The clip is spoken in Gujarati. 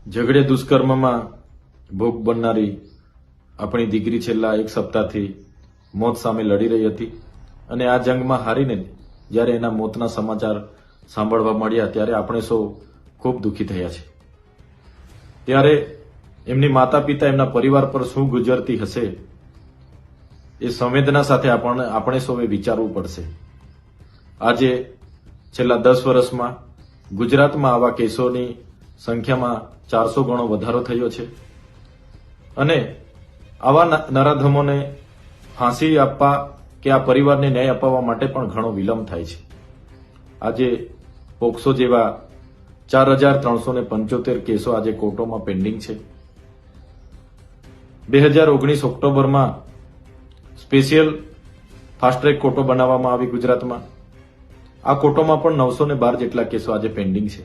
ઝઘડે દુષ્કર્મમાં ભોગ બનનારી આપણી દીકરી છેલ્લા એક સપ્તાહથી મોત સામે લડી રહી હતી અને આ જંગમાં હારીને જ્યારે એના મોતના સમાચાર સાંભળવા મળ્યા ત્યારે આપણે સૌ ખૂબ દુઃખી થયા છે। ત્યારે એમની માતા પિતા એમના પરિવાર પર શું ગુજરતી હશે એ સંવેદના સાથે આપણે સૌએ વિચારવું પડશે। આજે છેલ્લા 10 વર્ષમાં ગુજરાતમાં આવા કેસોની સંખ્યામાં 400 ગણો વધારો થયો છે અને આવા નરાધમોને ફાંસી આપવા કે આ પરિવારને ન્યાય અપાવવા માટે પણ ઘણો વિલંબ થાય છે। આજે પોક્સો જેવા 4375 કેસો આજે કોર્ટોમાં પેન્ડિંગ છે। 2019 ઓક્ટોબરમાં સ્પેશિયલ ફાસ્ટ ટ્રેક કોર્ટો બનાવવામાં આવી ગુજરાતમાં। આ કોર્ટોમાં પણ 912 જેટલા કેસો આજે પેન્ડિંગ છે।